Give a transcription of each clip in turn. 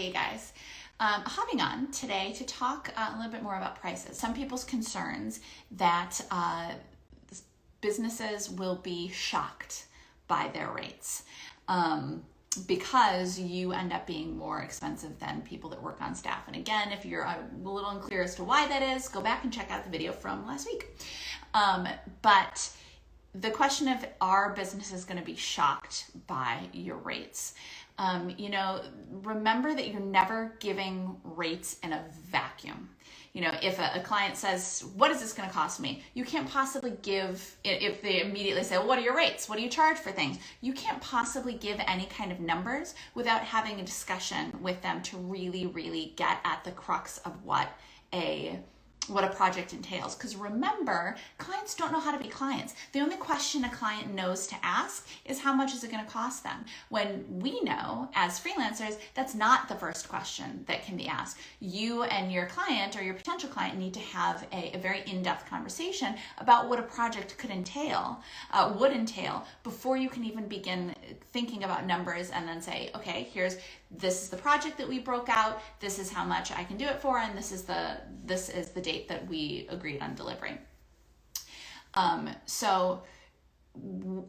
Hey guys, hopping on today to talk a little bit more about prices. Some people's concerns that businesses will be shocked by their rates because you end up being more expensive than people that work on staff. And again, if you're a little unclear as to why that is, go back and check out the video from last week. But the question of, are businesses going to be shocked by your rates? Remember that you're never giving rates in a vacuum. If a client says, what is this going to cost me? You can't possibly give, if they immediately say, well, what are your rates? What do you charge for things? You can't possibly give any kind of numbers without having a discussion with them to really, really get at the crux of what a project entails. Because remember, clients don't know how to be clients. The only question a client knows to ask is, how much is it going to cost them? When we know as freelancers, that's not the first question that can be asked. You and your client or your potential client need to have a very in-depth conversation about what a project would entail before you can even begin thinking about numbers and then say, okay, this is the project that we broke out, this is how much I can do it for, and this is the date that we agreed on delivering. So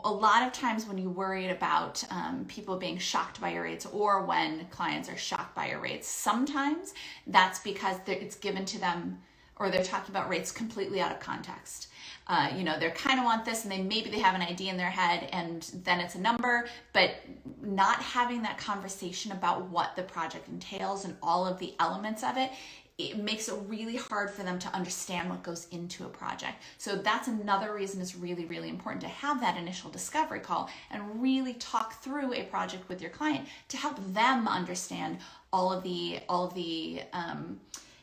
a lot of times when you're worried about people being shocked by your rates, or when clients are shocked by your rates, sometimes that's because it's given to them, or they're talking about rates completely out of context. They kind of want this, and maybe they have an idea in their head, and then it's a number, but not having that conversation about what the project entails and all of the elements of it, it makes it really hard for them to understand what goes into a project. So that's another reason it's really, really important to have that initial discovery call and really talk through a project with your client to help them understand all of the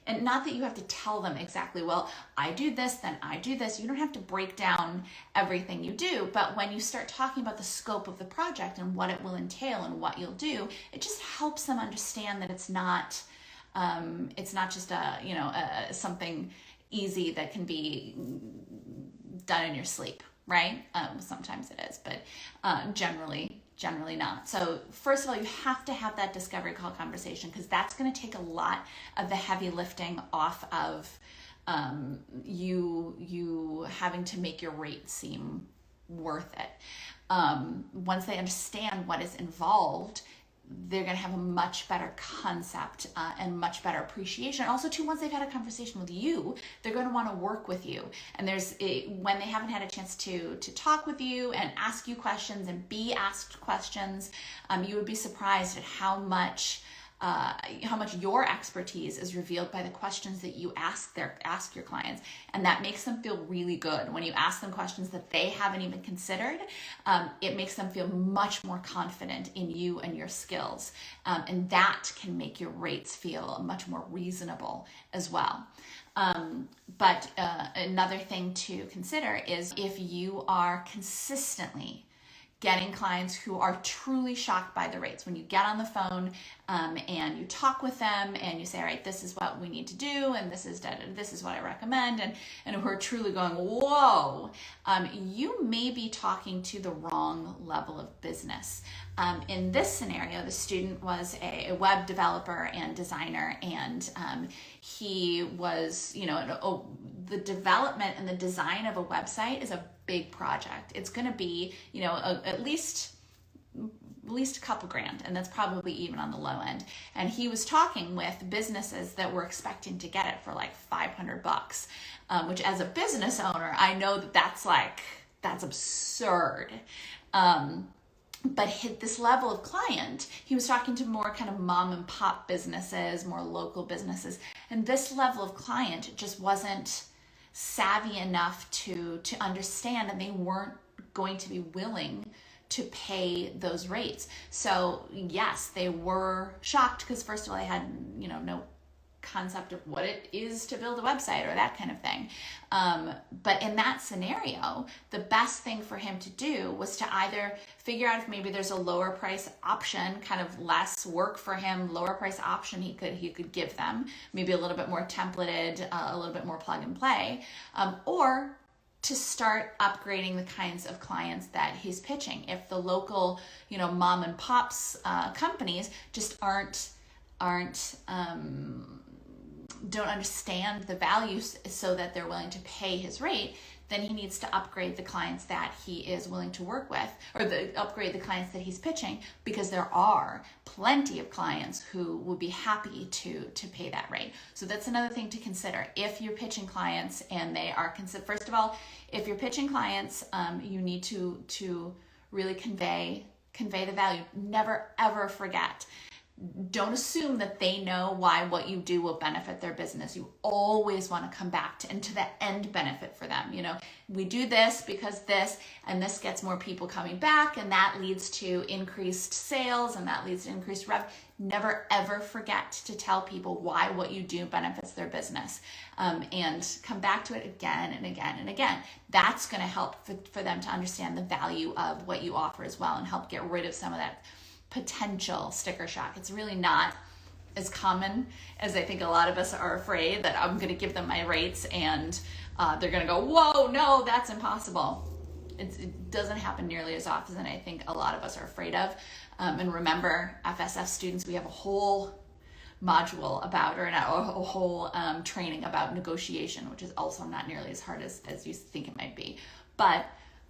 and not that you have to tell them exactly, well, I do this, then I do this. You don't have to break down everything you do, but when you start talking about the scope of the project and what it will entail and what you'll do, it just helps them understand that it's not just something easy that can be done in your sleep, right? Sometimes it is, but generally not. So first of all, you have to have that discovery call conversation, because that's going to take a lot of the heavy lifting off of you having to make your rate seem worth it. Once they understand what is involved, they're going to have a much better concept and much better appreciation. Also, too, once they've had a conversation with you, they're going to want to work with you. And when they haven't had a chance to talk with you and ask you questions and be asked questions, you would be surprised at how much your expertise is revealed by the questions that you ask your clients. And that makes them feel really good. When you ask them questions that they haven't even considered, it makes them feel much more confident in you and your skills. And that can make your rates feel much more reasonable as well. But another thing to consider is, if you are consistently getting clients who are truly shocked by the rates, when you get on the phone and you talk with them and you say, all right, this is what we need to do, and this is what I recommend, and who are truly going, whoa, you may be talking to the wrong level of business. In this scenario, the student was a web developer and designer, and he was, the development and the design of a website is a big project. It's going to be, at least a couple grand, and that's probably even on the low end. And he was talking with businesses that were expecting to get it for like $500, which, as a business owner, I know that's absurd. But this level of client, he was talking to more kind of mom and pop businesses, more local businesses, and this level of client just wasn't savvy enough to understand, and they weren't going to be willing to pay those rates. So yes, they were shocked, because first of all, they had no concept of what it is to build a website or that kind of thing. But in that scenario, the best thing for him to do was to either figure out if maybe there's a lower price option, kind of less work for him, lower price option he could give them, maybe a little bit more templated, a little bit more plug and play, or to start upgrading the kinds of clients that he's pitching. If the local, mom and pops companies just aren't aren't don't understand the value so that they're willing to pay his rate, then he needs to upgrade the clients that he is willing to work with, or upgrade the clients that he's pitching, because there are plenty of clients who would be happy to pay that rate. So that's another thing to consider. If you're pitching clients and they are first of all, if you're pitching clients, you need to really convey the value. Never ever forget. Don't assume that they know why what you do will benefit their business. You always want to come back to the end benefit for them. We do this because this, and this gets more people coming back, and that leads to increased sales, and that leads to increased revenue. Never ever forget to tell people why what you do benefits their business, and come back to it again and again and again. That's going to help for them to understand the value of what you offer as well, and help get rid of some of that potential sticker shock. It's really not as common as I think a lot of us are afraid, that I'm going to give them my rates and they're going to go, whoa, no, that's impossible. It doesn't happen nearly as often as I think a lot of us are afraid of. And remember, FSF students, we have a whole module about, or a whole training about negotiation, which is also not nearly as hard as you think it might be. But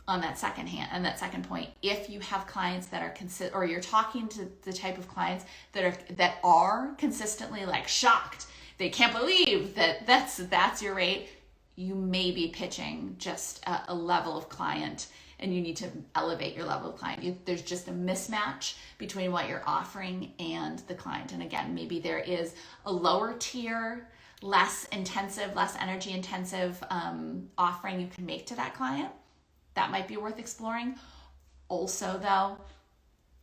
on that second point, if you have clients that are or you're talking to the type of clients that are consistently like shocked, they can't believe that that's your rate, you may be pitching just a level of client, and you need to elevate your level of client. There's just a mismatch between what you're offering and the client. And again, maybe there is a lower tier, less intensive, less energy intensive offering you can make to that client. That might be worth exploring. Also, though,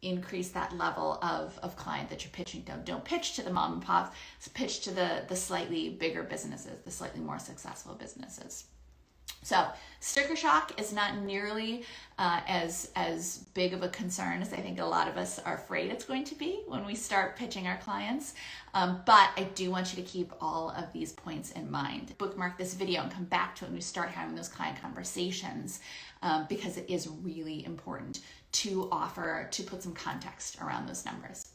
increase that level of client that you're pitching to. Don't pitch to the mom and pops. Pitch to the slightly bigger businesses, the slightly more successful businesses. So sticker shock is not nearly as big of a concern as I think a lot of us are afraid it's going to be when we start pitching our clients. But I do want you to keep all of these points in mind. Bookmark this video and come back to it when we start having those client conversations, because it is really important to put some context around those numbers.